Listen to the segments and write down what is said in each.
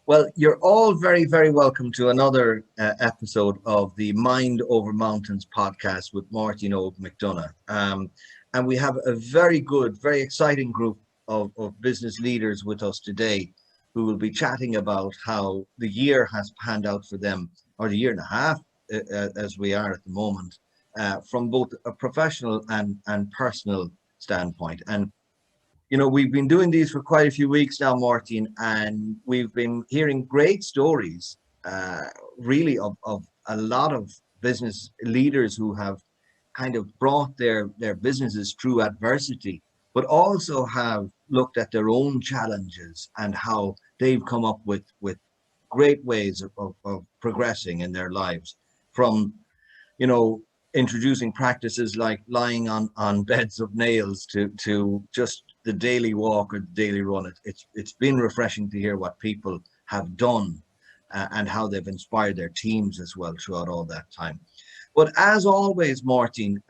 Well, you're all very, very welcome to another episode of the Mind Over Mountains podcast with Máirtín Óg of MindOverMountains. And we have a very good, very exciting group of business leaders with us today who will be chatting about how the year has panned out for them, or the year and a half as we are at the moment, from both a professional and personal standpoint. And we've been doing these for quite a few weeks now, Máirtín, and we've been hearing great stories, really, of a lot of business leaders who have kind of brought their businesses through adversity, but also have looked at their own challenges and how they've come up with great ways of progressing in their lives from, introducing practices like lying on beds of nails to just the daily walk or the daily run. It's been refreshing to hear what people have done and how they've inspired their teams as well throughout all that time. But as always, Máirtín,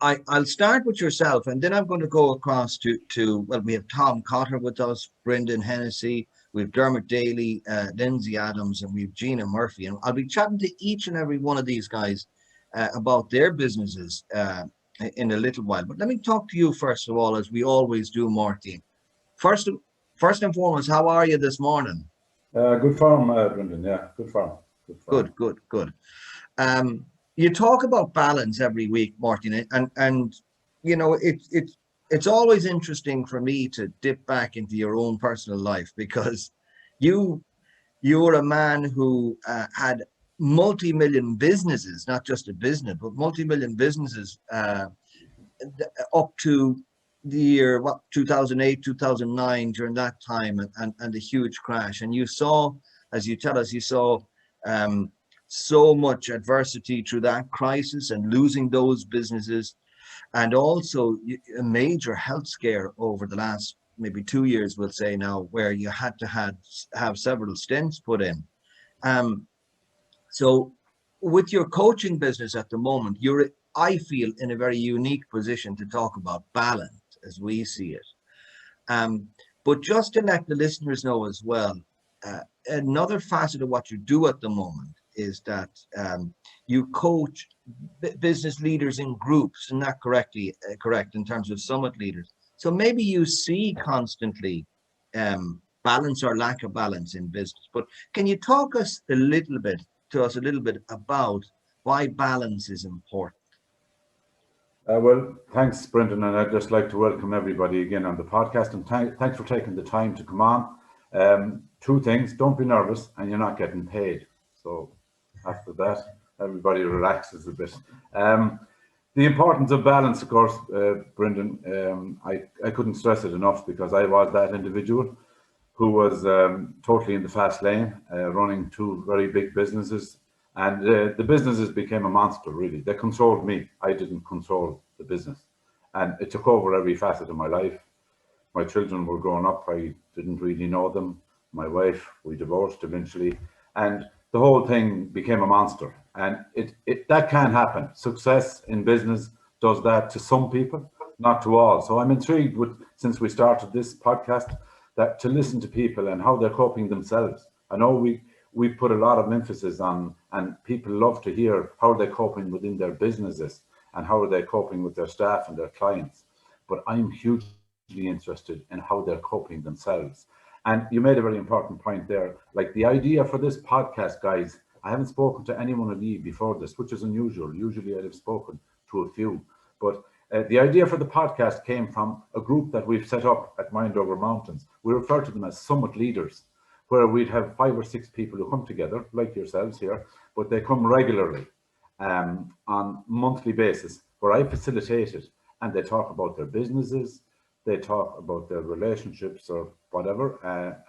I'll start with yourself, and then I'm going to go across to we have Tom Cotter with us, Brendan Hennessy, we have Dermot, Daly, Lindsey Adams, and we have Gina Murphy. And I'll be chatting to each and every one of these guys about their businesses in a little while. But let me talk to you first of all, as we always do, Máirtín. First and foremost, how are you this morning? Good farm, Brendan. Yeah, good farm. Good. You talk about balance every week, Máirtín, and it's always interesting for me to dip back into your own personal life, because you're a man who had multi-million businesses, not just a business, but multi-million businesses up to the year 2008, 2009, during that time, and the huge crash. And you saw, as you tell us, so much adversity through that crisis and losing those businesses, and also a major health scare over the last maybe 2 years, we'll say now, where you had to have several stents put in. So with your coaching business at the moment, I feel, in a very unique position to talk about balance as we see it. But just to let the listeners know as well, another facet of what you do at the moment is that you coach business leaders in groups, and that correct in terms of summit leaders. So maybe you see constantly balance or lack of balance in business. But can you talk to us a little bit about why balance is important? Well, thanks, Brendan, and I'd just like to welcome everybody again on the podcast, and thanks for taking the time to come on. Two things: don't be nervous, and you're not getting paid. So after that, everybody relaxes a bit. The importance of balance, of course, Brendan, I couldn't stress it enough, because I was that individual who was totally in the fast lane, running two very big businesses. And the businesses became a monster, really. They controlled me. I didn't control the business. And it took over every facet of my life. My children were growing up. I didn't really know them. My wife, we divorced eventually. And the whole thing became a monster. And that can happen. Success in business does that to some people, not to all. So I'm intrigued with, since we started this podcast, that to listen to people and how they're coping themselves. I know we put a lot of emphasis on, and people love to hear how they're coping within their businesses and how are they coping with their staff and their clients. But I'm hugely interested in how they're coping themselves. And you made a very important point there. Like, the idea for this podcast, guys, I haven't spoken to anyone of you before this, which is unusual. Usually I'd have spoken to a few. But the idea for the podcast came from a group that we've set up at MindOverMountains. We refer to them as summit leaders, where we'd have 5 or 6 people who come together, like yourselves here, but they come regularly on monthly basis, where I facilitate it, and they talk about their businesses, they talk about their relationships or whatever,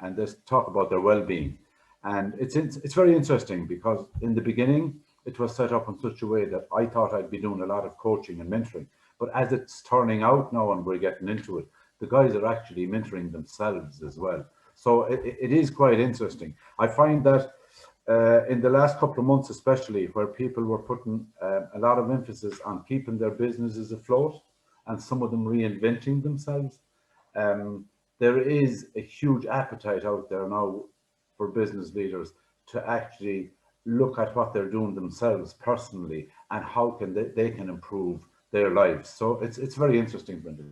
and they talk about their well-being. And it's very interesting, because in the beginning, it was set up in such a way that I thought I'd be doing a lot of coaching and mentoring. But as it's turning out now and we're getting into it, the guys are actually mentoring themselves as well. So it is quite interesting. I find that in the last couple of months, especially, where people were putting a lot of emphasis on keeping their businesses afloat, and some of them reinventing themselves, there is a huge appetite out there now for business leaders to actually look at what they're doing themselves personally and how can they can improve their lives. So it's very interesting, Brendan.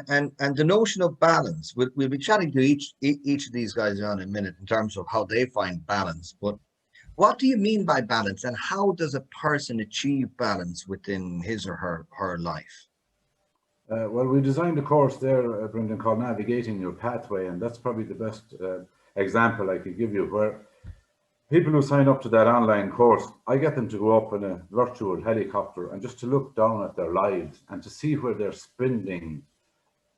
And the notion of balance. We'll be chatting to each of these guys in a minute in terms of how they find balance. But what do you mean by balance, and how does a person achieve balance within his or her life? Well, we designed a course there, Brendan, called Navigating Your Pathway, and that's probably the best example I could give you, where people who sign up to that online course, I get them to go up in a virtual helicopter and just to look down at their lives and to see where they're spending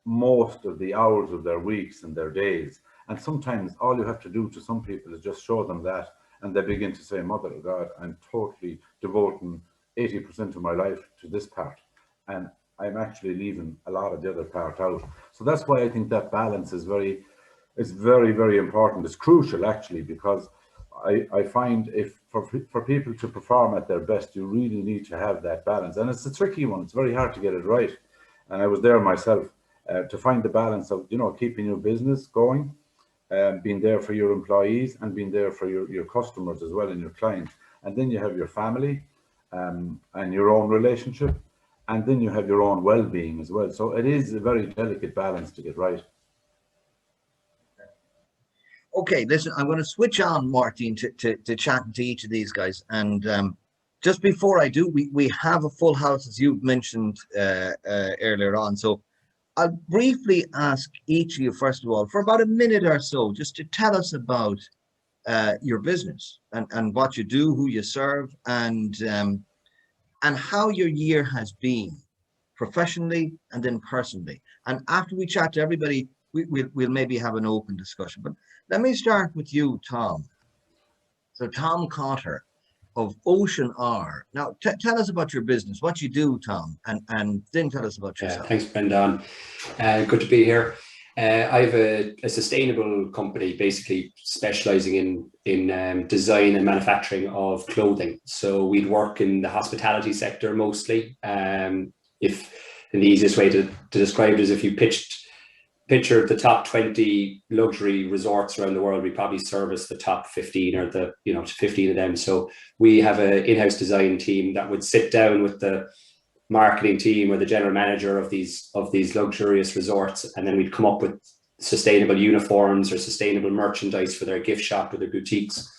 most of the hours of their weeks and their days. And sometimes all you have to do to some people is just show them that, and they begin to say, Mother of God, I'm totally devoting 80% of my life to this part, and I'm actually leaving a lot of the other part out. So that's why I think that balance is very, very important. It's crucial, actually, because I find if for people to perform at their best, you really need to have that balance. And it's a tricky one. It's very hard to get it right. And I was there myself to find the balance of, keeping your business going, being there for your employees and being there for your customers as well and your clients. And then you have your family and your own relationship. And then you have your own well-being as well. So it is a very delicate balance to get right. Okay, listen, I'm going to switch on, Máirtín, to chatting to each of these guys. And just before I do, we have a full house, as you mentioned earlier on. So I'll briefly ask each of you, first of all, for about a minute or so, just to tell us about your business and what you do, who you serve, and how your year has been professionally and then personally. And after we chat to everybody, we'll maybe have an open discussion. But let me start with you, Tom. So Tom Cotter of OceanYa. Now, tell us about your business, what you do, Tom, and then tell us about yourself. Thanks, Brendan. Good to be here. I have a sustainable company, basically specializing in design and manufacturing of clothing. So we'd work in the hospitality sector mostly. If the easiest way to describe it is if you picture the top 20 luxury resorts around the world, we probably service the top 15 or the 15 of them. So we have an in-house design team that would sit down with the marketing team or the general manager of these luxurious resorts, and then we'd come up with sustainable uniforms or sustainable merchandise for their gift shop or their boutiques.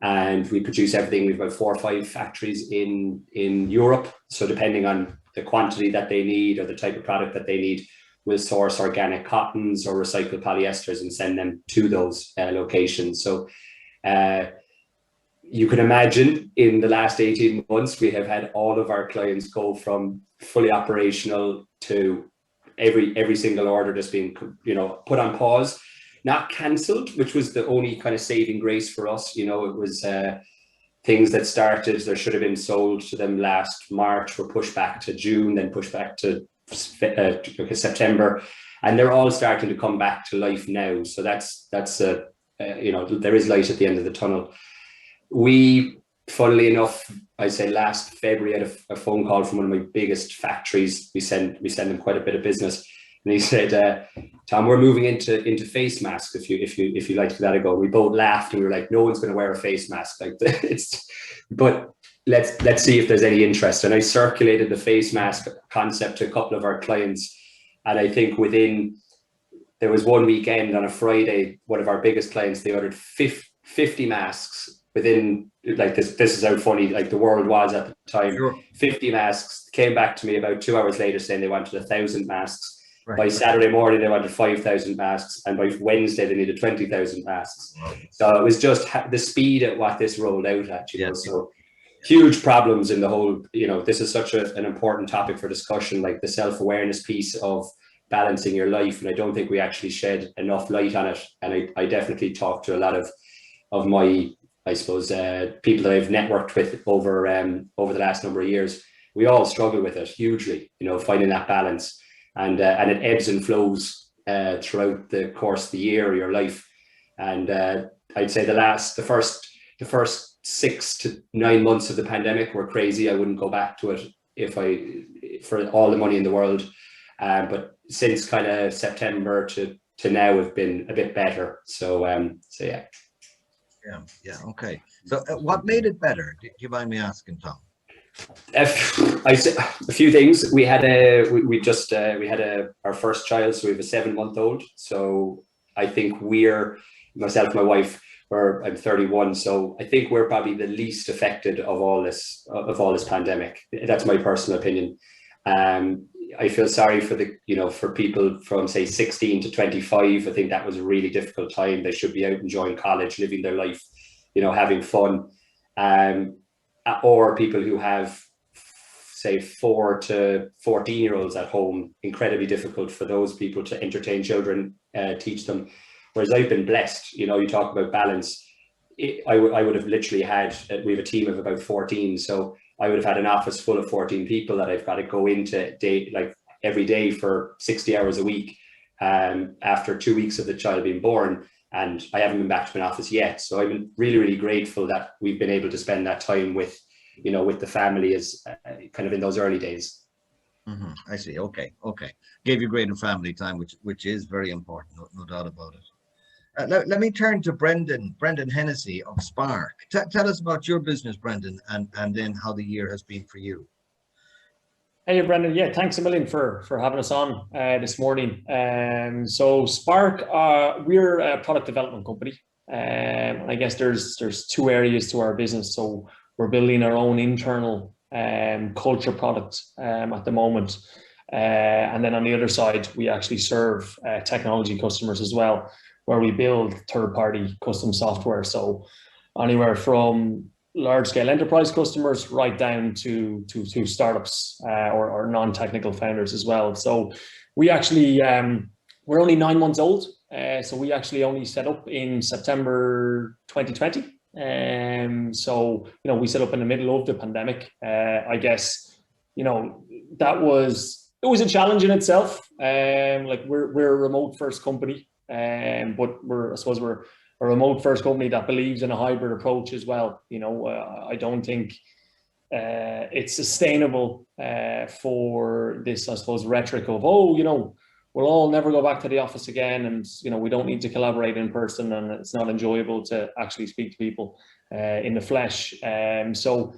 And we produce everything. We've about 4 or 5 factories in Europe. So depending on the quantity that they need or the type of product that they need, we'll source organic cottons or recycled polyesters and send them to those locations. So you can imagine in the last 18 months, we have had all of our clients go from fully operational to every single order just being, put on pause, not cancelled, which was the only kind of saving grace for us. It was things that started, there should have been sold to them last March, were pushed back to June, then pushed back to September, and they're all starting to come back to life now. So that's there is light at the end of the tunnel. We, funnily enough, I say last February, had a phone call from one of my biggest factories. We send them quite a bit of business, and he said, "Tom, we're moving into face masks. If you like to give that a go." We both laughed and we were like, "No one's going to wear a face mask like this." But let's see if there's any interest. And I circulated the face mask concept to a couple of our clients, and I think there was one weekend on a Friday, one of our biggest clients, they ordered 50 masks. Within, like, this is how funny like the world was at the time. Sure. 50 masks, came back to me about 2 hours later saying they wanted 1,000 masks. Right. By Saturday morning they wanted 5,000 masks, and by Wednesday they needed 20,000 masks. Right. So it was just the speed at what this rolled out at, you know. So huge problems in the whole, this is such an important topic for discussion, like the self-awareness piece of balancing your life, and I don't think we actually shed enough light on it. And I definitely talked to a lot of my, I suppose, people that I've networked with over the last number of years. We all struggle with it hugely, finding that balance, and it ebbs and flows throughout the course of the year or your life. And I'd say the first 6 to 9 months of the pandemic were crazy. I wouldn't go back to it for all the money in the world. But since kind of September to now have been a bit better. So yeah. Yeah. Okay. So what made it better? Do you mind me asking, Tom? A few things. We had our first child, so we have a 7-month-old. So I think myself and my wife, I'm 31, so I think we're probably the least affected of all this pandemic. That's my personal opinion. I feel sorry for people from say 16 to 25. I think that was a really difficult time. They should be out enjoying college, living their life, having fun. Or people who have say 4 to 14-year-olds at home, incredibly difficult for those people to entertain children, teach them. Whereas I've been blessed, you talk about balance. I would have literally we have a team of about 14. So I would have had an office full of 14 people that I've got to go into every day for 60 hours a week after 2 weeks of the child being born. And I haven't been back to an office yet. So I've been really, really grateful that we've been able to spend that time with the family as kind of in those early days. Mm-hmm. I see. Okay. Gave you greater family time, which is very important, no doubt about it. Let me turn to Brendan Hennessy of Spark. Tell us about your business, Brendan, and then how the year has been for you. Hey, Brendan. Yeah, thanks a million for having us on this morning. So Spark, we're a product development company. I guess there's 2 areas to our business. So we're building our own internal culture product at the moment. And then on the other side, we actually serve technology customers as well, where we build third-party custom software. So anywhere from large-scale enterprise customers right down to startups or non-technical founders as well. So we actually, we're only 9 months old. So we actually only set up in September 2020. So, we set up in the middle of the pandemic. I guess, it was a challenge in itself. We're a remote first company, but we're a remote first company that believes in a hybrid approach as well. I don't think it's sustainable for this, I suppose, rhetoric of, we'll all never go back to the office again, and we don't need to collaborate in person, and it's not enjoyable to actually speak to people in the flesh. So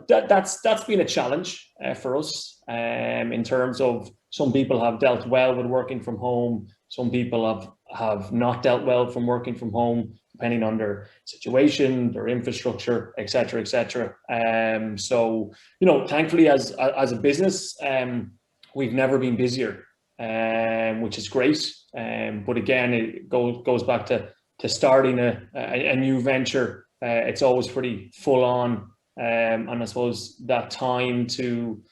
that's been a challenge for us in terms of some people have dealt well with working from home. Some people have not dealt well from working from home, depending on their situation, their infrastructure, et cetera, et cetera. So, thankfully as a business, we've never been busier, which is great. But again, it goes back to starting a new venture. It's always pretty full on. And I suppose that time to,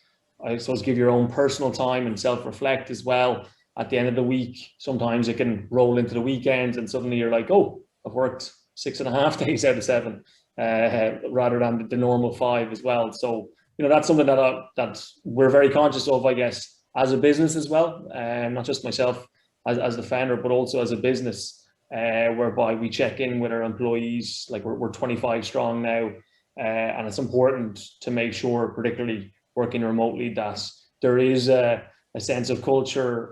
give your own personal time and self-reflect as well. At the end of the week, sometimes it can roll into the weekends and suddenly you're like, oh, I've worked 6.5 days out of 7, rather than the normal 5 as well. So, that's something that we're very conscious of, I guess, as a business as well. Not just myself as the founder, but also as a business, whereby we check in with our employees. Like we're 25 strong now. And it's important to make sure, particularly working remotely, that there is a sense of culture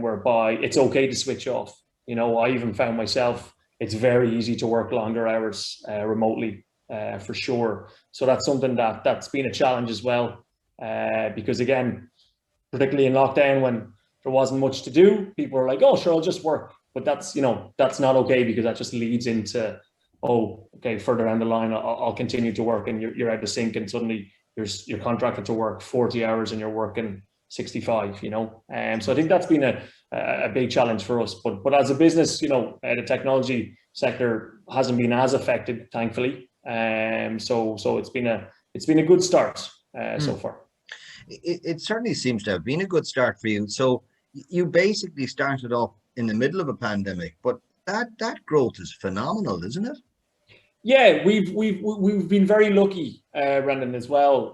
whereby it's okay to switch off. I even found myself, it's very easy to work longer hours remotely, for sure. So that's something that's been a challenge as well, because again, particularly in lockdown when there wasn't much to do, people were like, oh, sure, I'll just work. But that's not okay, because that just leads into, oh, okay, further down the line, I'll continue to work, and you're out of sync, and suddenly you're contracted to work 40 hours and you're working 65, so I think that's been a big challenge for us. But as a business, the technology sector hasn't been as affected, thankfully. So it's been a good start so far. It certainly seems to have been a good start for you. So you basically started off in the middle of a pandemic, but that growth is phenomenal, isn't it? Yeah, we've been very lucky, Brendan, as well.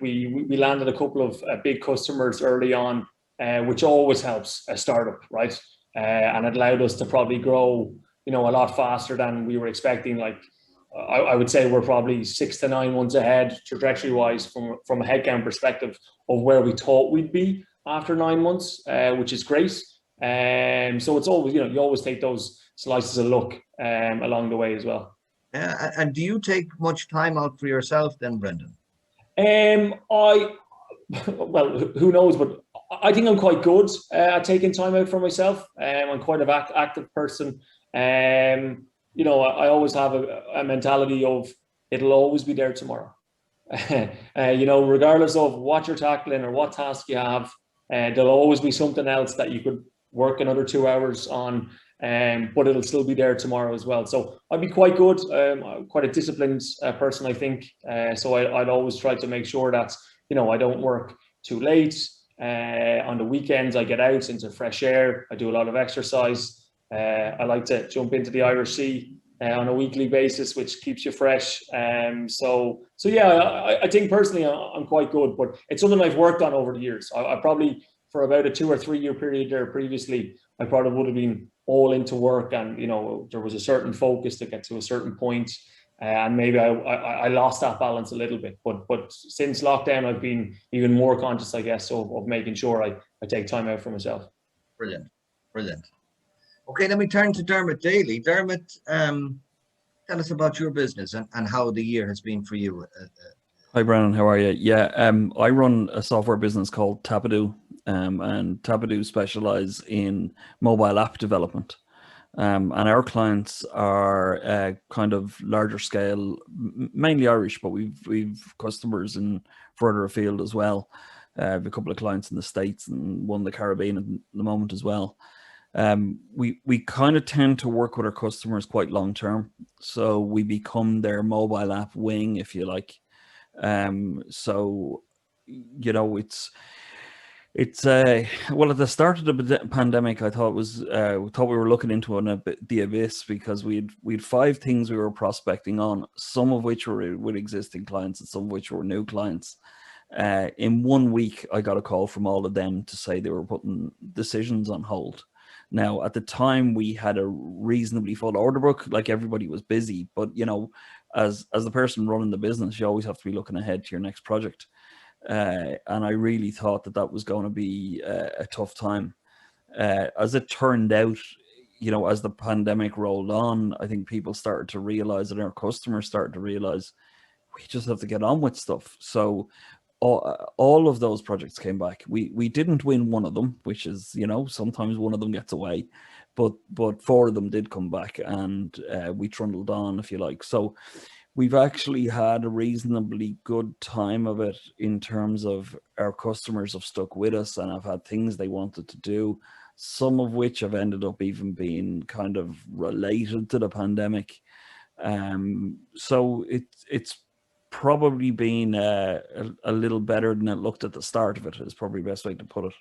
We landed a couple of big customers early on, which always helps a startup, right? And it allowed us to probably grow, a lot faster than we were expecting. Like I would say we're probably 6 to 9 months ahead, trajectory-wise, from a headcount perspective of where we thought we'd be. after 9 months, which is great. So it's always, you always take those slices of luck along the way as well. And do you take much time out for yourself then, Brendan? Well, who knows, but I think I'm quite good at taking time out for myself. I'm quite an active person. I always have a mentality of it'll always be there tomorrow. Regardless of what you're tackling or what task you have, there'll always be something else that you could work another 2 hours on, but it'll still be there tomorrow as well. So I'd be quite good. I'm quite a disciplined person, I think. So I'd always try to make sure that, I don't work too late. On the weekends, I get out into fresh air. I do a lot of exercise. I like to jump into the Irish Sea on a weekly basis, which keeps you fresh. So yeah, I think personally I'm quite good, but it's something I've worked on over the years. I probably, for about a 2 or 3 year period there previously, I probably would have been all into work, and there was a certain focus to get to a certain point, and maybe I lost that balance a little bit. But since lockdown, I've been even more conscious, I guess, of making sure I take time out for myself. Brilliant. Okay, let me turn to Dermot Daly. Dermot, tell us about your business and how the year has been for you. Hi, Brandon. How are you? Yeah, I run a software business called Tapidoo, and Tapidoo specialize in mobile app development. And our clients are kind of larger scale, mainly Irish, but we've customers in further afield as well. A couple of clients in the States and one in the Caribbean at the moment as well. We kind of tend to work with our customers quite long term, so we become their mobile app wing, if you like. It's well, at the start of the pandemic, I thought we were looking into the abyss, because we'd 5 things we were prospecting on, some of which were with existing clients and some of which were new clients. In 1 week, I got a call from all of them to say they were putting decisions on hold. Now, at the time, we had a reasonably full order book, like everybody was busy, but as the person running the business, you always have to be looking ahead to your next project. And I really thought that was going to be a tough time. As it turned out, as the pandemic rolled on, I think people started to realize, and our customers started to realize, we just have to get on with stuff. So all of those projects came back. We didn't win one of them, which is, sometimes one of them gets away, but 4 of them did come back, and we trundled on, if you like. So we've actually had a reasonably good time of it, in terms of our customers have stuck with us and have had things they wanted to do, some of which have ended up even being kind of related to the pandemic. So it's probably been a little better than it looked at the start of it, is probably the best way to put it.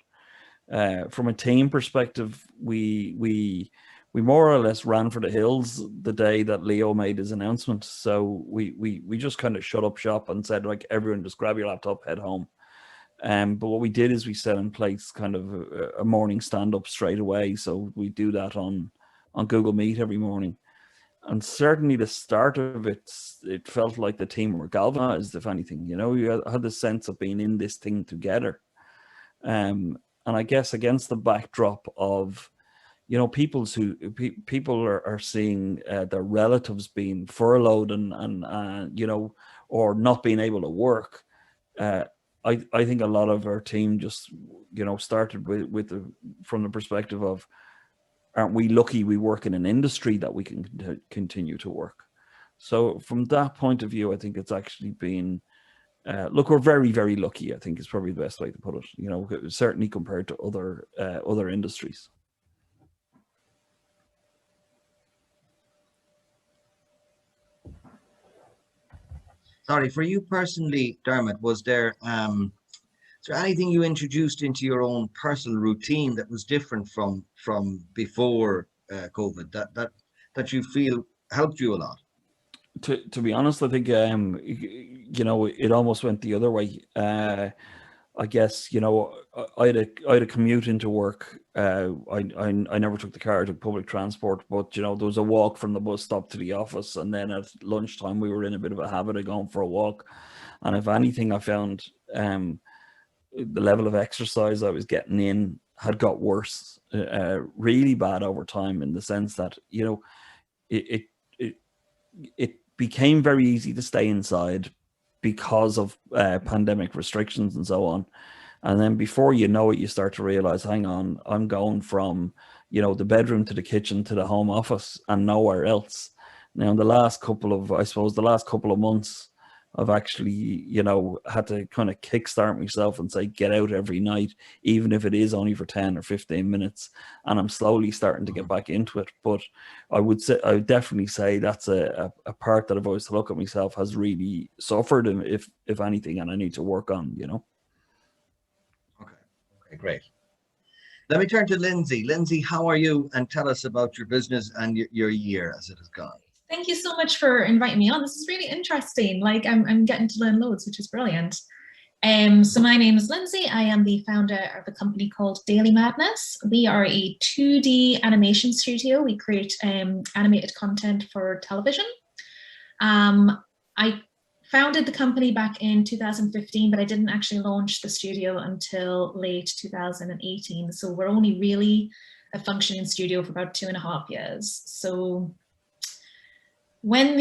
From a team perspective, we more or less ran for the hills the day that Leo made his announcement. So we just kind of shut up shop and said, like, everyone just grab your laptop, head home. But what we did is we set in place kind of a morning stand-up straight away. So we do that on Google Meet every morning. And certainly the start of it felt like the team were galvanized, if anything. You had the sense of being in this thing together. And I guess against the backdrop of, people are seeing their relatives being furloughed and or not being able to work. I think a lot of our team just, started from the perspective of, aren't we lucky we work in an industry that we can continue to work? So from that point of view, I think it's actually been, look, we're very, very lucky, I think is probably the best way to put it, certainly compared to other industries. Sorry, for you personally, Dermot, was there anything you introduced into your own personal routine that was different from before COVID that you feel helped you a lot? To be honest, I think it almost went the other way. I guess I had a commute into work. I never took the car, I took public transport, but there was a walk from the bus stop to the office, and then at lunchtime we were in a bit of a habit of going for a walk. And if anything, I found the level of exercise I was getting in had got worse, really bad over time, in the sense that, you know, it became very easy to stay inside because of pandemic restrictions and so on. And then before you know it, you start to realize, hang on, I'm going from, you know, the bedroom to the kitchen to the home office and nowhere else. Now, in the last couple of months, I've actually, you know, had to kind of kickstart myself and say, get out every night, even if it is only for 10 or 15 minutes. And I'm slowly starting to get back into it. But I would definitely say that's a part that I've always looked at myself has really suffered, if anything, and I need to work on, you know. Okay, great. Let me turn to Lindsey. Lindsey, how are you? And tell us about your business and your year as it has gone. Thank you so much for inviting me on. This is really interesting. Like I'm getting to learn loads, which is brilliant. So my name is Lindsey. I am the founder of a company called Daly Madness. We are a 2D animation studio. We create animated content for television. I founded the company back in 2015, but I didn't actually launch the studio until late 2018. So we're only really a functioning studio for about 2.5 years. So when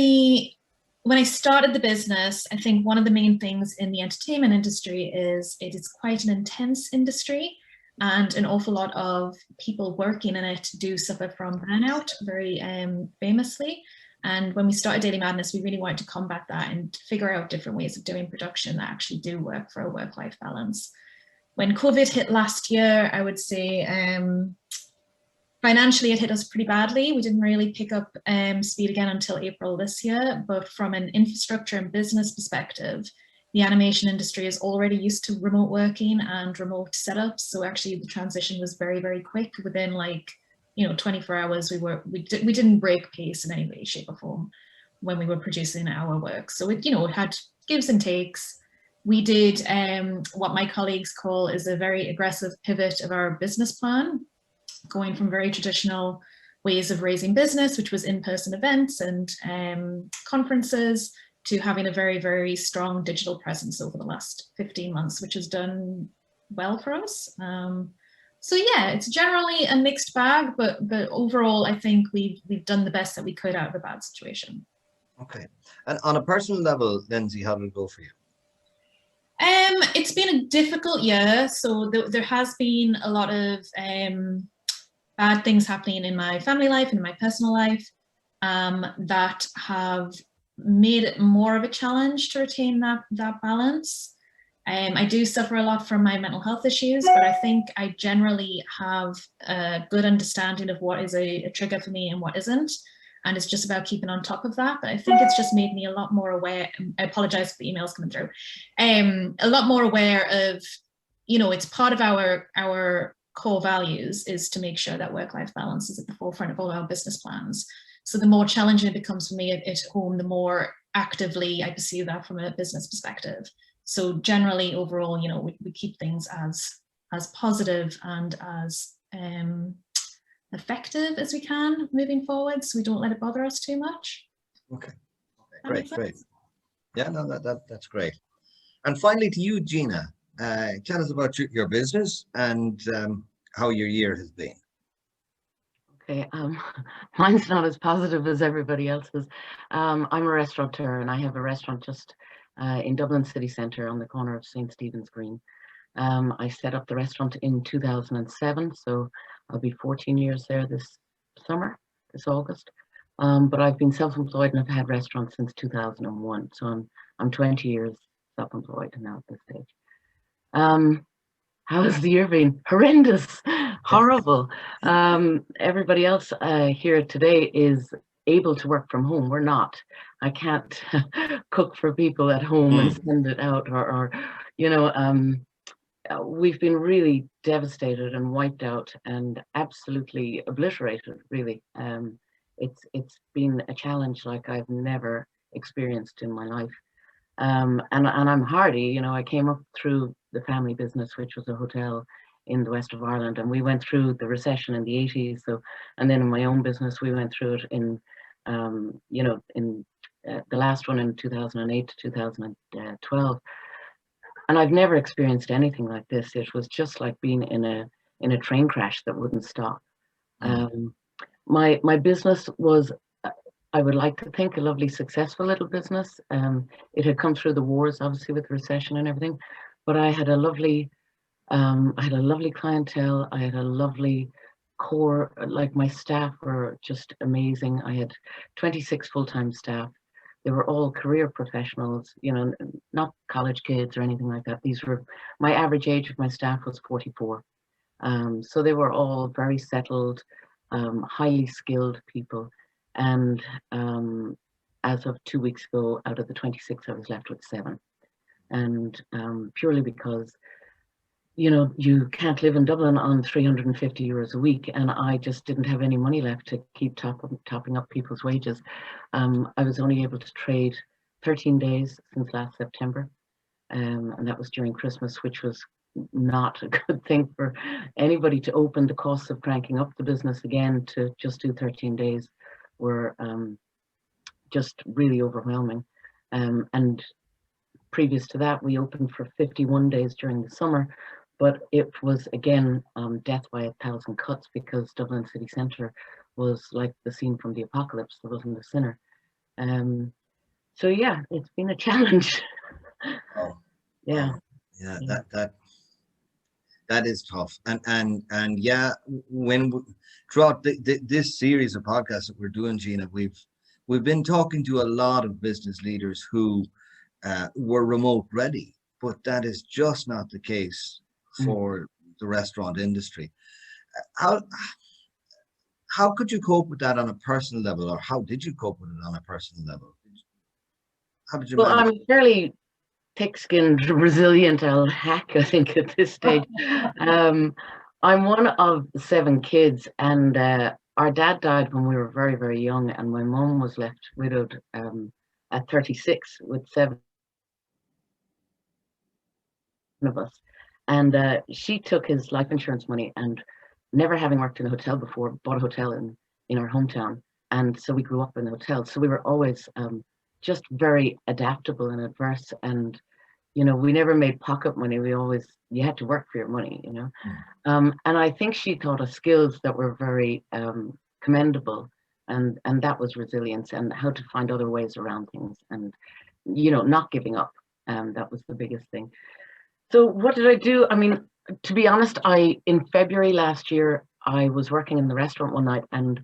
I started the business, I think one of the main things in the entertainment industry is it is quite an intense industry, and an awful lot of people working in it do suffer from burnout, very famously. And when we started Daly Madness, we really wanted to combat that and figure out different ways of doing production that actually do work for a work-life balance. When COVID hit last year, I would say financially, it hit us pretty badly. We didn't really pick up speed again until April this year, but from an infrastructure and business perspective, the animation industry is already used to remote working and remote setups. So actually the transition was very, very quick. Within 24 hours, we didn't break pace in any way, shape or form when we were producing our work. So it had gives and takes. We did what my colleagues call is a very aggressive pivot of our business plan, going from very traditional ways of raising business, which was in-person events and conferences, to having a very, very strong digital presence over the last 15 months, which has done well for us. So yeah, it's generally a mixed bag, but overall, I think we've done the best that we could out of a bad situation. Okay. And on a personal level, Lindsey, how did it go for you? It's been a difficult year. So there has been a lot of bad things happening in my family life and in my personal life that have made it more of a challenge to retain that balance. I do suffer a lot from my mental health issues, but I think I generally have a good understanding of what is a trigger for me and what isn't. And it's just about keeping on top of that. But I think it's just made me a lot more aware. I apologize for the emails coming through. A lot more aware of, it's part of our core values is to make sure that work-life balance is at the forefront of all our business plans. So the more challenging it becomes for me at home, the more actively I pursue that from a business perspective. So generally, overall, we keep things as positive and as effective as we can moving forward, so we don't let it bother us too much. Okay, great. Yeah, no, that's great. And finally, to you, Gina, tell us about your business and how your year has been. Okay, mine's not as positive as everybody else's. I'm a restaurateur, and I have a restaurant just in Dublin city centre on the corner of St. Stephen's Green. I set up the restaurant in 2007, so I'll be 14 years there this August. But I've been self-employed and I've had restaurants since 2001, so I'm 20 years self-employed now at this stage. How has the year been? Horrendous, horrible. Everybody else here today is able to work from home. We're not. I can't cook for people at home and send it out, or we've been really devastated and wiped out and absolutely obliterated, really. It's been a challenge like I've never experienced in my life. And I'm hardy, I came up through the family business, which was a hotel in the west of Ireland, and we went through the recession in the 80s. So, and then in my own business, we went through it in the last one in 2008 to 2012. And I've never experienced anything like this. It was just like being in a train crash that wouldn't stop. My business was, I would like to think, a lovely, successful little business. It had come through the wars, obviously, with the recession and everything, but I had a lovely clientele. I had a lovely core. Like, my staff were just amazing. I had 26 full-time staff. They were all career professionals, you know, not college kids or anything like that. My average age of my staff was 44. So they were all very settled, highly skilled people. And as of 2 weeks ago, out of the 26, I was left with 7. And purely because, you know, you can't live in Dublin on 350 euros a week. And I just didn't have any money left to keep topping up people's wages. I was only able to trade 13 days since last September. And that was during Christmas, which was not a good thing for anybody. To open the costs of cranking up the business again to just do 13 days were just really overwhelming. And previous to that, we opened for 51 days during the summer, but it was again death by 1,000 cuts, because Dublin city centre was like the scene from the apocalypse. There wasn't a sinner. So yeah, it's been a challenge. Oh, yeah. Yeah, that is tough. And yeah, throughout this series of podcasts that we're doing, Gina, we've been talking to a lot of business leaders who were remote ready, but that is just not the case for the restaurant industry. How could you cope with that on a personal level, or how did you cope with it on a personal level? How did you Well, manage? I'm fairly thick-skinned, resilient old hack, I think, at this stage. I'm one of 7 kids, and our dad died when we were very, very young, and my mum was left widowed at 36 with 7 of us. And she took his life insurance money, and never having worked in a hotel before, bought a hotel in our hometown. And so we grew up in a hotel. So we were always just very adaptable and adverse. And, you know, we never made pocket money. You had to work for your money, you know. And I think she taught us skills that were very commendable. And that was resilience, and how to find other ways around things, and, you know, not giving up. That was the biggest thing. So what did I do? I mean, to be honest, in February last year, I was working in the restaurant one night, and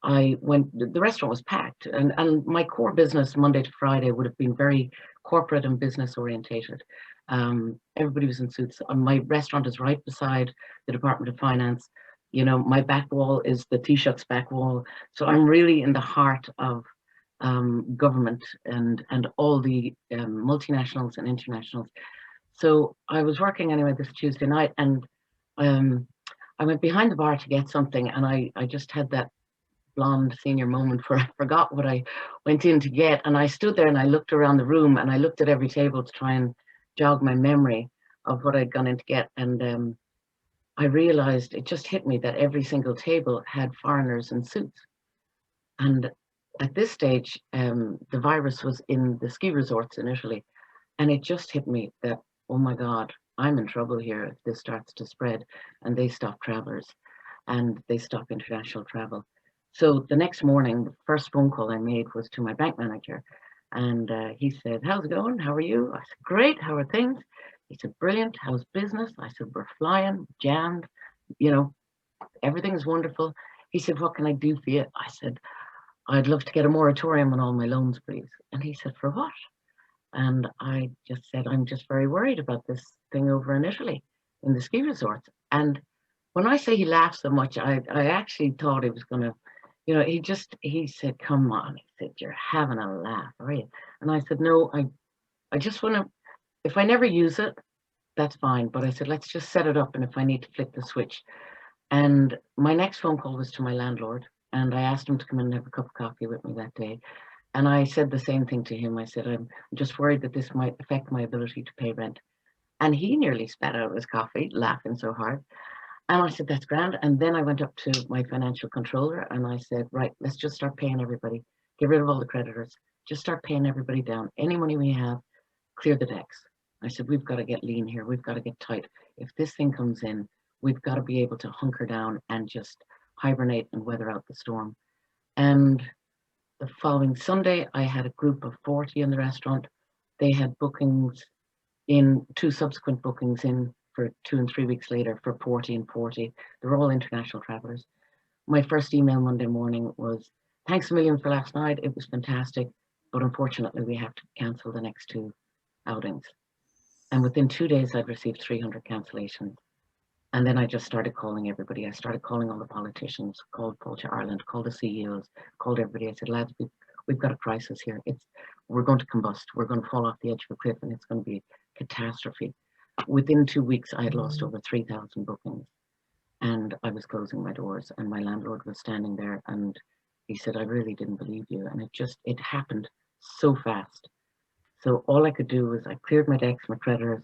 the restaurant was packed, and my core business Monday to Friday would have been very corporate and business orientated. Everybody was in suits. My restaurant is right beside the Department of Finance. You know, my back wall is the Taoiseach's back wall. So I'm really in the heart of government and all the multinationals and internationals. So I was working anyway this Tuesday night, and I went behind the bar to get something, and I just had that blonde senior moment where I forgot what I went in to get, and I stood there and I looked around the room, and I looked at every table to try and jog my memory of what I'd gone in to get, and I realized, it just hit me, that every single table had foreigners in suits. And at this stage, the virus was in the ski resorts in Italy, and it just hit me that, oh my God, I'm in trouble here if this starts to spread, and they stop travelers and they stop international travel. So the next morning, the first phone call I made was to my bank manager, and he said, "How's it going? How are you?" I said, "Great. How are things?" He said, "Brilliant. How's business?" I said, "We're flying, jammed, you know, everything's wonderful." He said, "What can I do for you?" I said, "I'd love to get a moratorium on all my loans, please." And he said, "For what?" And I just said, "I'm just very worried about this thing over in Italy, in the ski resorts." And when I say he laughed so much, I actually thought he was going to, you know, he said, "Come on." He said, "You're having a laugh, are you?" And I said, "No, I just want to, if I never use it, that's fine. But I said, let's just set it up, and if I need to flick the switch." And my next phone call was to my landlord, and I asked him to come in and have a cup of coffee with me that day. And I said the same thing to him. I said, "I'm just worried that this might affect my ability to pay rent." And he nearly spat out his coffee, laughing so hard. And I said, "That's grand." And then I went up to my financial controller and I said, "Right, let's just start paying everybody. Get rid of all the creditors. Just start paying everybody down. Any money we have, clear the decks." I said, we've got to get lean here. We've got to get tight. If this thing comes in, we've got to be able to hunker down and just hibernate and weather out the storm. And the following Sunday, I had a group of 40 in the restaurant. They had bookings in, 2 subsequent bookings in for 2 and 3 weeks later for 40 and 40. They were all international travelers. My first email Monday morning was, thanks a million for last night. It was fantastic. But unfortunately, we have to cancel the next 2 outings. And within 2 days, I'd received 300 cancellations. And then I just started calling everybody. I started calling all the politicians, called Culture Ireland, called the CEOs, called everybody. I said, lads, we've got a crisis here. We're going to combust. We're going to fall off the edge of a cliff, and it's going to be a catastrophe. Within 2 weeks, I had lost over 3,000 bookings, and I was closing my doors, and my landlord was standing there, and he said, I really didn't believe you. And it happened so fast. So all I could do was I cleared my decks, my creditors,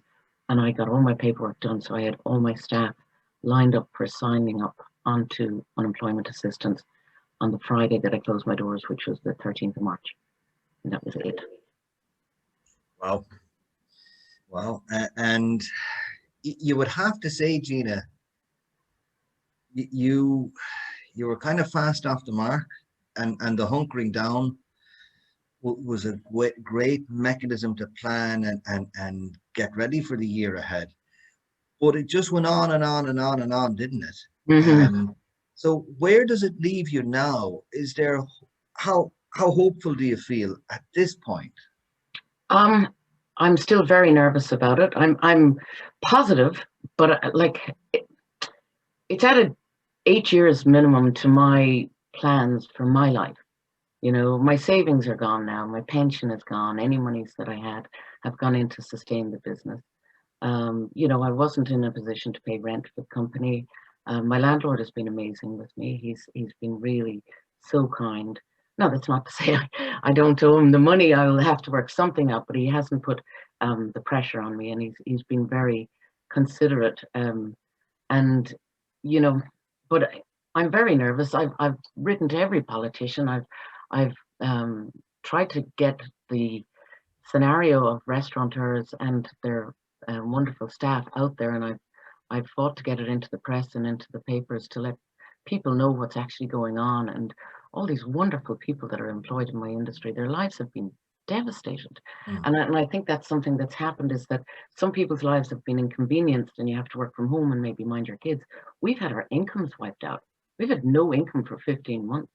and I got all my paperwork done. So I had all my staff lined up for signing up onto unemployment assistance on the Friday that I closed my doors, which was the 13th of March. And that was it. Wow. Wow. And you would have to say, Gina, you were kind of fast off the mark, and the hunkering down was a great mechanism to plan and get ready for the year ahead. But it just went on and on and on and on, didn't it? Mm-hmm. So where does it leave you now? Is there, how hopeful do you feel at this point? I'm still very nervous about it. I'm positive, but it's added 8 years minimum to my plans for my life. You know, my savings are gone now. My pension is gone. Any monies that I had have gone in to sustain the business. You know, I wasn't in a position to pay rent for the company. My landlord has been amazing with me. He's been really so kind. No, that's not to say I don't owe him the money. I will have to work something out, but he hasn't put the pressure on me, and he's been very considerate. And you know, but I'm very nervous. I've written to every politician. I've tried to get the scenario of restaurateurs and their wonderful staff out there, and I've fought to get it into the press and into the papers to let people know what's actually going on. And all these wonderful people that are employed in my industry, their lives have been devastated. And I think that's something that's happened, is that some people's lives have been inconvenienced, and you have to work from home and maybe mind your kids. We've had our incomes wiped out. We've had no income for 15 months.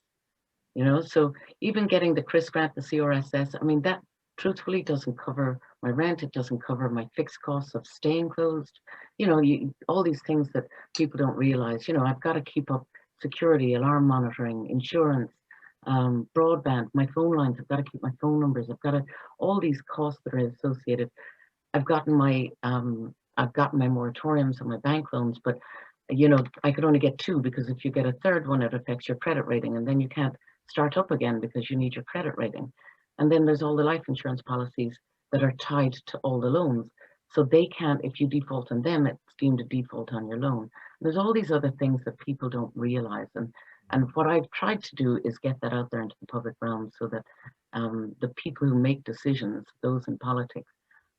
You know, so even getting the CRIS grant, the CRSS, I mean, that truthfully doesn't cover my rent. It doesn't cover my fixed costs of staying closed. You know, all these things that people don't realize. You know, I've got to keep up security, alarm monitoring, insurance, broadband, my phone lines. I've got to keep my phone numbers. I've got to, all these costs that are associated. I've gotten my moratoriums on my bank loans, but you know, I could only get 2, because if you get a third one, it affects your credit rating, and then you can't start up again because you need your credit rating. And then there's all the life insurance policies that are tied to all the loans. So they can't, if you default on them, it's deemed a default on your loan. There's all these other things that people don't realize. And what I've tried to do is get that out there into the public realm, so that the people who make decisions, those in politics,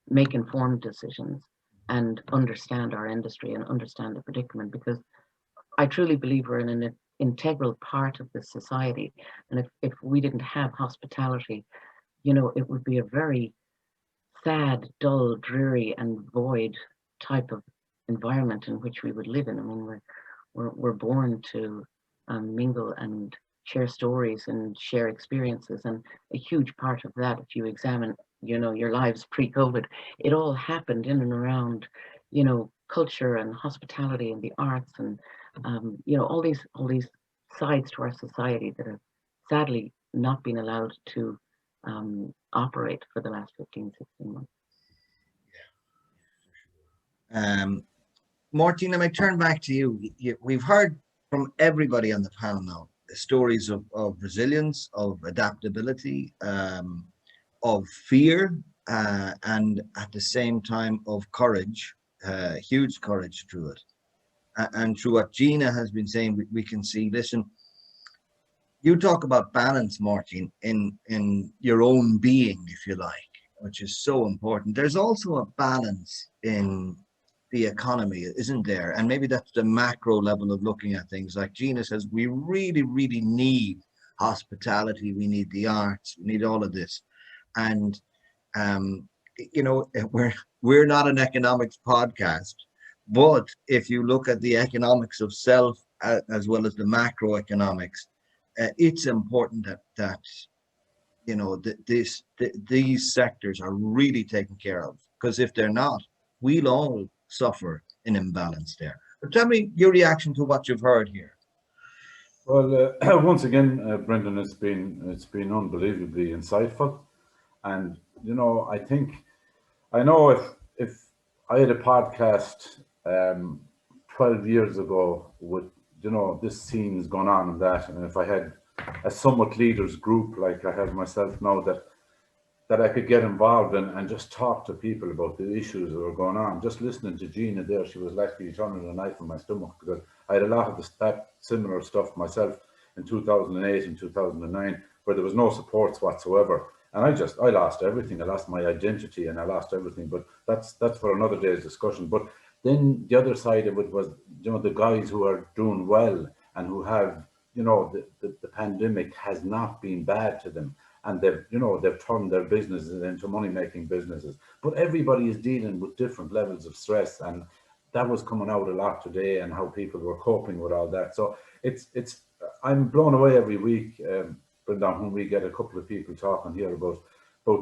make informed decisions and understand our industry and understand the predicament, because I truly believe we're in an integral part of this society. And if we didn't have hospitality, you know, it would be a very sad, dull, dreary, and void type of environment in which we would live in. I mean, we're born to mingle and share stories and share experiences, and a huge part of that, if you examine, you know, your lives pre-COVID, it all happened in and around, you know, culture and hospitality and the arts, and you know, all these sides to our society that have sadly not been allowed to operate for the last 15, 16 months. Máirtín, I might turn back to you. We've heard from everybody on the panel now stories of resilience, of adaptability, of fear, and at the same time of courage, huge courage through it. And through what Gina has been saying, we can see, listen, you talk about balance, Máirtín, in your own being, if you like. which is so important. There's also a balance in the economy, isn't there? And maybe that's the macro level of looking at things. Like Gina says, we really, really need hospitality. We need the arts. We need all of this. And, you know, we're not an economics podcast, but if you look at the economics of self as well as the macroeconomics, it's important that you know, these sectors are really taken care of, because if they're not, we'll all suffer an imbalance there. But tell me your reaction to what you've heard here. Well, once again, Brendan, it's been unbelievably insightful, and you know, I know if I had a podcast 12 years ago with, you know, this scene's gone on and that, and if I had a somewhat leaders group like I have myself now that I could get involved in and just talk to people about the issues that were going on. Just listening to Gina there, she was literally turning a knife in my stomach, because I had a lot of that similar stuff myself in 2008 and 2009, where there was no supports whatsoever. And I lost everything. I lost my identity and I lost everything. But that's for another day's discussion. But then the other side of it was, you know, the guys who are doing well and who have, you know, the pandemic has not been bad to them. And they've turned their businesses into money-making businesses. But everybody is dealing with different levels of stress. And that was coming out a lot today, and how people were coping with all that. So I'm blown away every week, Brendan, when we get a couple of people talking here about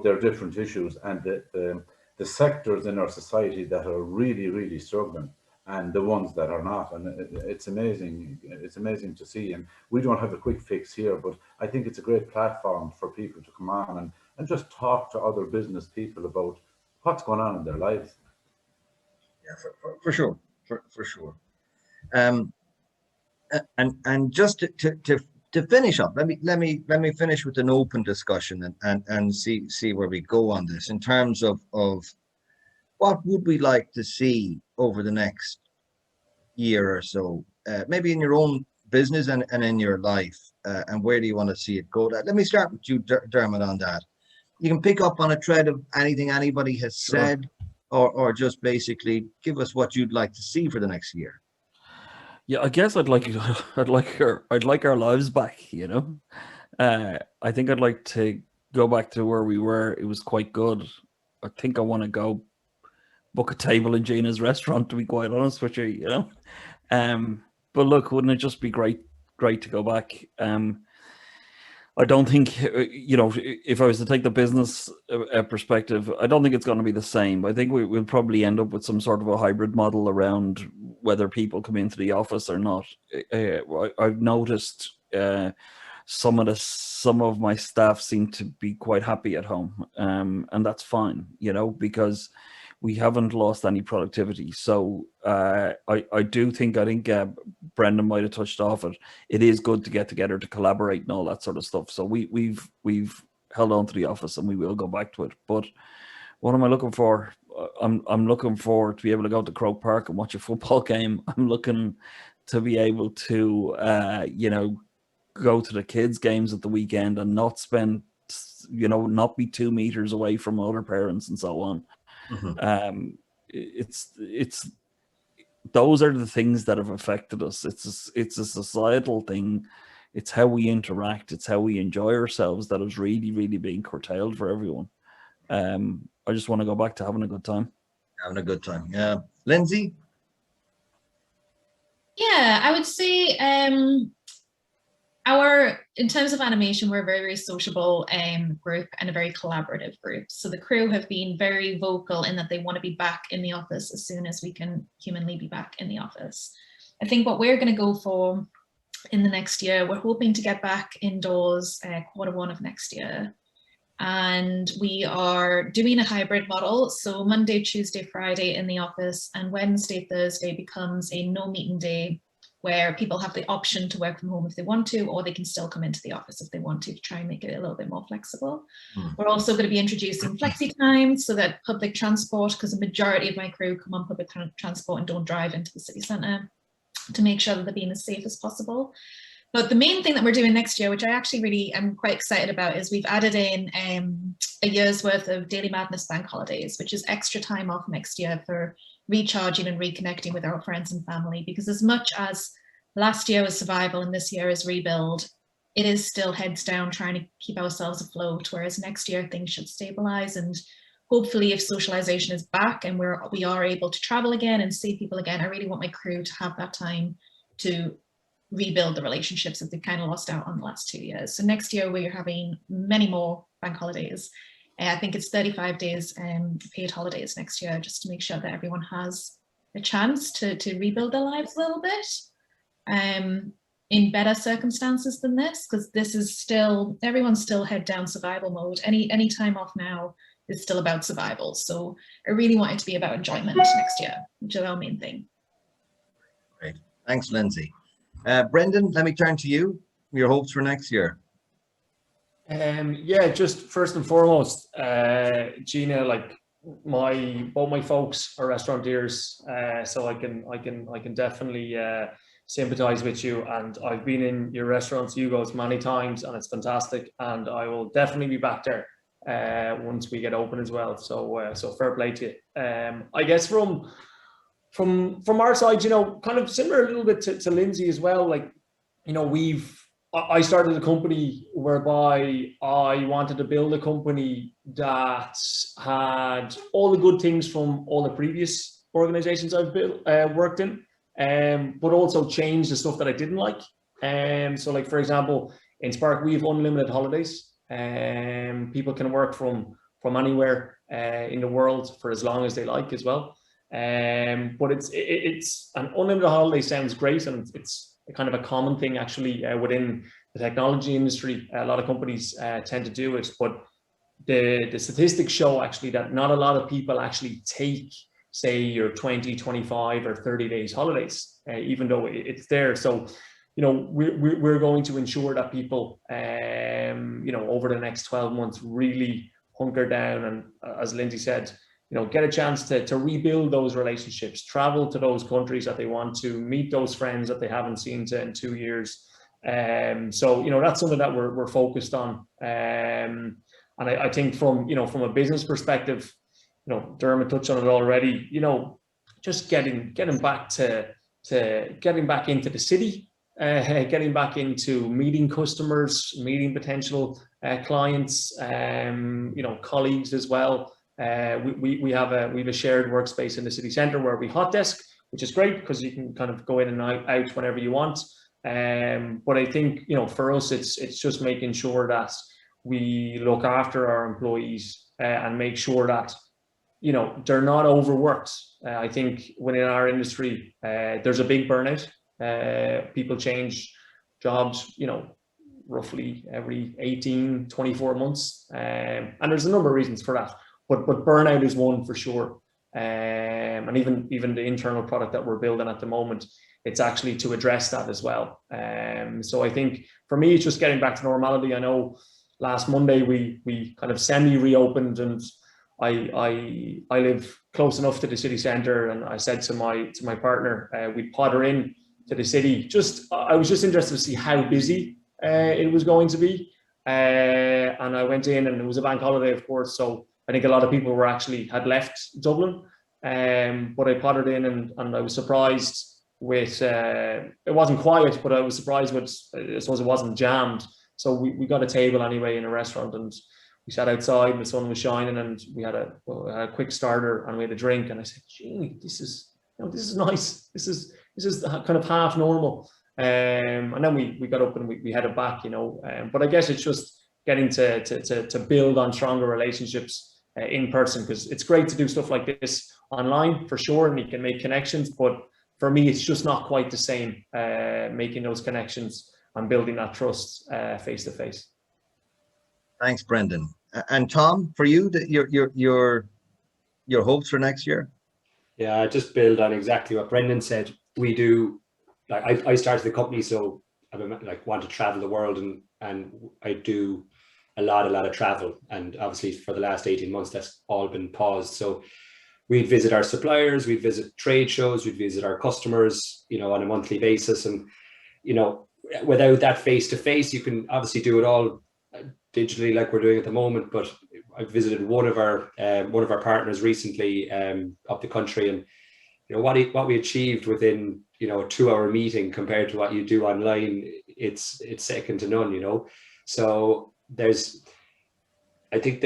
their different issues and the sectors in our society that are really, really struggling, and the ones that are not. And it's amazing. It's amazing to see. And we don't have a quick fix here, but I think it's a great platform for people to come on and just talk to other business people about what's going on in their lives. Yeah, for sure, for sure. And just to finish up, let me finish with an open discussion and see where we go on this in terms of what would we like to see over the next year or so, maybe in your own business and in your life, and where do you want to see it go? Let me start with you, Dermot, on that. You can pick up on a thread of anything anybody has said, or just basically give us what you'd like to see for the next year. Yeah, I guess I'd like our lives back, you know. I think I'd like to go back to where we were. It was quite good. I think I want to go book a table in Gina's restaurant, to be quite honest with you, you know. But look, wouldn't it just be great to go back? I don't think, you know, if I was to take the business perspective, I don't think it's going to be the same. I think we'll probably end up with some sort of a hybrid model around whether people come into the office or not. I've noticed some of my staff seem to be quite happy at home, and that's fine, you know, because we haven't lost any productivity. So I think Brendan might have touched off it. It is good to get together to collaborate and all that sort of stuff. So we've held on to the office, and we will go back to it. But what am I looking for? I'm looking for to be able to go to Croke Park and watch a football game. I'm looking to be able to you know, go to the kids' games at the weekend and not spend, you know, not be 2 meters away from other parents and so on. Mm-hmm. It's those are the things that have affected us. It's a societal thing. It's how we interact. It's how we enjoy ourselves that is really, really being curtailed for everyone. I just want to go back to having a good time. Having a good time. Yeah. Lindsey? Yeah, I would say in terms of animation, we're a very, very sociable group and a very collaborative group. So the crew have been very vocal in that they want to be back in the office as soon as we can humanly be back in the office. I think what we're going to go for in the next year, we're hoping to get back indoors Q1 of next year. And we are doing a hybrid model. So Monday, Tuesday, Friday in the office, and Wednesday, Thursday becomes a no meeting day, where people have the option to work from home if they want to, or they can still come into the office if they want to try and make it a little bit more flexible. We're also going to be introducing flexi time, so that public transport, because the majority of my crew come on public transport and don't drive into the city centre, to make sure that they're being as safe as possible. But the main thing that we're doing next year, which I actually really am quite excited about, is we've added in a year's worth of Daily Madness bank holidays, which is extra time off next year for recharging and reconnecting with our friends and family. Because as much as last year was survival and this year is rebuild, it is still heads down trying to keep ourselves afloat, whereas next year things should stabilize, and hopefully if socialization is back and we are able to travel again and see people again, I really want my crew to have that time to rebuild the relationships that they've kind of lost out on the last 2 years. So next year we're having many more bank holidays. I think it's 35 days paid holidays next year, just to make sure that everyone has a chance to rebuild their lives a little bit in better circumstances than this, because this is still, everyone's still head down survival mode. Any time off now is still about survival. So I really want it to be about enjoyment next year, which is our main thing. Great. Thanks, Lindsey. Brendan, let me turn to you. Your hopes for next year? Yeah, just first and foremost, Gina, like both my folks are restaurateurs, so I can definitely sympathize with you. And I've been in your restaurants, Hugo's, many times, and it's fantastic. And I will definitely be back there once we get open as well. So so fair play to you. I guess from our side, you know, kind of similar a little bit to Lindsey as well. Like, you know, I started a company whereby I wanted to build a company that had all the good things from all the previous organizations I've worked in, but also change the stuff that I didn't like. So like, for example, in Spark, we have unlimited holidays. People can work from anywhere in the world for as long as they like as well. But it's an unlimited holiday sounds great, and it's kind of a common thing actually within the technology industry. A lot of companies tend to do it, but the statistics show actually that not a lot of people actually take, say, your 20, 25 or 30 days holidays, even though it's there. So, you know, we're going to ensure that people, you know, over the next 12 months really hunker down and, as Lindsey said, you know, get a chance to rebuild those relationships, travel to those countries that they want to, meet those friends that they haven't seen in 2 years. So, you know, that's something that we're focused on. And I think from a business perspective, you know, Dermot touched on it already, you know, just getting back to getting back into the city, getting back into meeting customers, meeting potential clients, you know, colleagues as well. We have a shared workspace in the city centre where we hot desk, which is great because you can kind of go in and out whenever you want. But I think, you know, for us, it's just making sure that we look after our employees and make sure that, you know, they're not overworked. I think within our industry, there's a big burnout. People change jobs, you know, roughly every 18, 24 months. And there's a number of reasons for that. But burnout is one for sure. And even the internal product that we're building at the moment, it's actually to address that as well. So I think for me, it's just getting back to normality. I know last Monday we kind of semi-reopened, and I live close enough to the city centre, and I said to my partner, we'd potter in to the city. I was just interested to see how busy it was going to be. And I went in, and it was a bank holiday, of course, so I think a lot of people had left Dublin, but I pottered in, and I was surprised with, it wasn't quiet, but I was surprised with, I suppose it wasn't jammed. So we got a table anyway in a restaurant, and we sat outside and the sun was shining, and we had a quick starter and we had a drink, and I said, gee, this is nice. This is kind of half normal. And then we got up and we headed back, you know, but I guess it's just getting to build on stronger relationships in person, because it's great to do stuff like this online for sure, and you can make connections, but for me it's just not quite the same, making those connections and building that trust face to face. Thanks, Brendan. And Tom, for you, your hopes for next year? Yeah, I just build on exactly what Brendan said. We do, like, I started the company, so I want to travel the world, and I do a lot of travel, and obviously for the last 18 months that's all been paused. So we'd visit our suppliers, we'd visit trade shows, we'd visit our customers, you know, on a monthly basis, and you know, without that face-to-face, you can obviously do it all digitally like we're doing at the moment. But I visited one of our partners recently up the country, and what we achieved within a 2-hour meeting compared to what you do online, it's second to none. So I think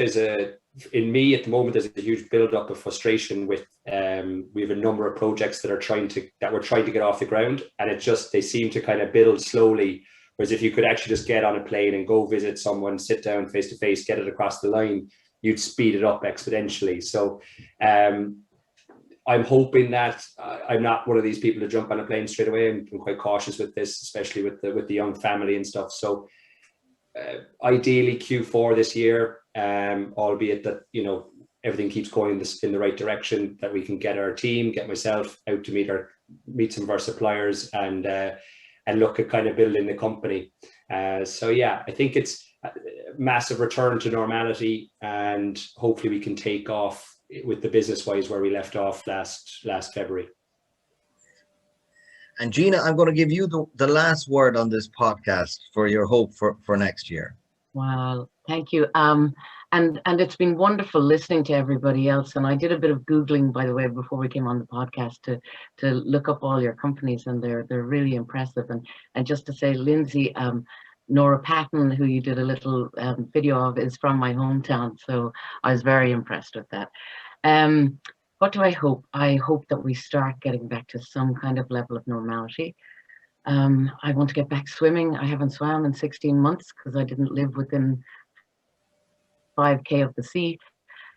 in me at the moment, there's a huge build-up of frustration with we have a number of projects that we're trying to get off the ground, and they seem to kind of build slowly. Whereas if you could actually just get on a plane and go visit someone, sit down face to face, get it across the line, you'd speed it up exponentially. So I'm hoping that I'm not one of these people to jump on a plane straight away. I'm quite cautious with this, especially with the young family and stuff. So ideally Q4 this year, albeit that everything keeps going in the right direction, that we can get our team, get myself out to meet some of our suppliers and look at kind of building the company. So yeah, I think it's a massive return to normality, and hopefully we can take off with the business wise where we left off last February. And Gina, I'm going to give you the last word on this podcast for your hope for next year. Wow, thank you. And it's been wonderful listening to everybody else. And I did a bit of Googling, by the way, before we came on the podcast to look up all your companies, and they're really impressive. And just to say, Lindsey, Nora Patton, who you did a little video of, is from my hometown. So I was very impressed with that. What do I hope? I hope that we start getting back to some kind of level of normality. I want to get back swimming. I haven't swam in 16 months because I didn't live within 5K of the sea,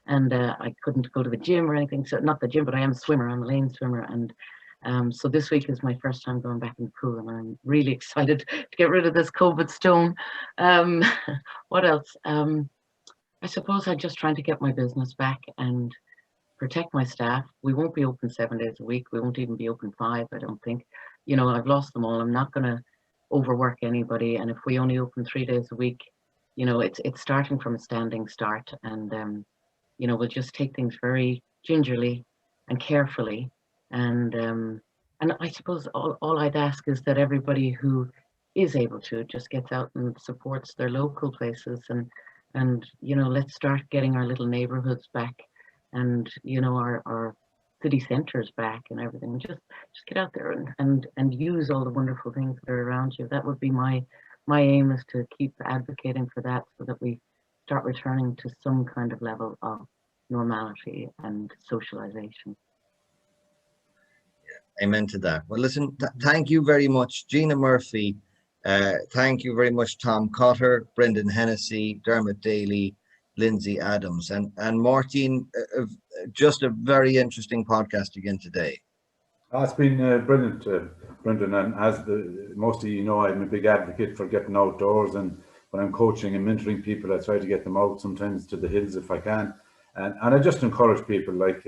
and I couldn't go to the gym or anything. So not the gym, but I am a swimmer. I'm a lane swimmer, and so this week is my first time going back in the pool, and I'm really excited to get rid of this COVID stone. What else? I suppose I'm just trying to get my business back and protect my staff. We won't be open 7 days a week. We won't even be open 5, I don't think. I've lost them all. I'm not going to overwork anybody, and if we only open 3 days a week, it's starting from a standing start, and we'll just take things very gingerly and carefully, and I suppose all I'd ask is that everybody who is able to just gets out and supports their local places, and let's start getting our little neighborhoods back, and our city centers back and everything. Just get out there and use all the wonderful things that are around you. That would be my aim, is to keep advocating for that, so that we start returning to some kind of level of normality and socialization. Amen to that. Well, listen, thank you very much, Gina Murphy. Thank you very much, Tom Cotter, Brendan Hennessy, Dermot Daly, Lindsey Adams, and Máirtín. Just a very interesting podcast again today. It's been brilliant, Brendan, and as most of you know, I'm a big advocate for getting outdoors, and when I'm coaching and mentoring people, I try to get them out sometimes to the hills if I can, and I just encourage people, like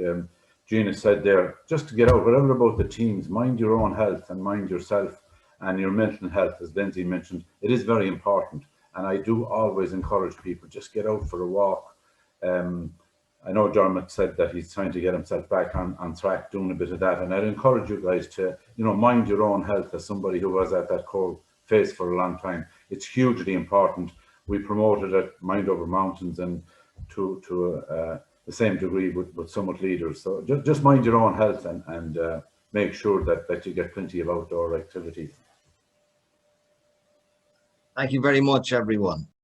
Gina said there, just to get out, whatever about the teams, mind your own health and mind yourself and your mental health, as Lindsey mentioned. It is very important, and I do always encourage people, just get out for a walk. I know Dermot said that he's trying to get himself back on track, doing a bit of that, and I'd encourage you guys to, mind your own health. As somebody who was at that cold face for a long time, it's hugely important. We promote it at MindOverMountains, and to the same degree with Summit Leaders. So just mind your own health, and make sure that you get plenty of outdoor activities. Thank you very much, everyone.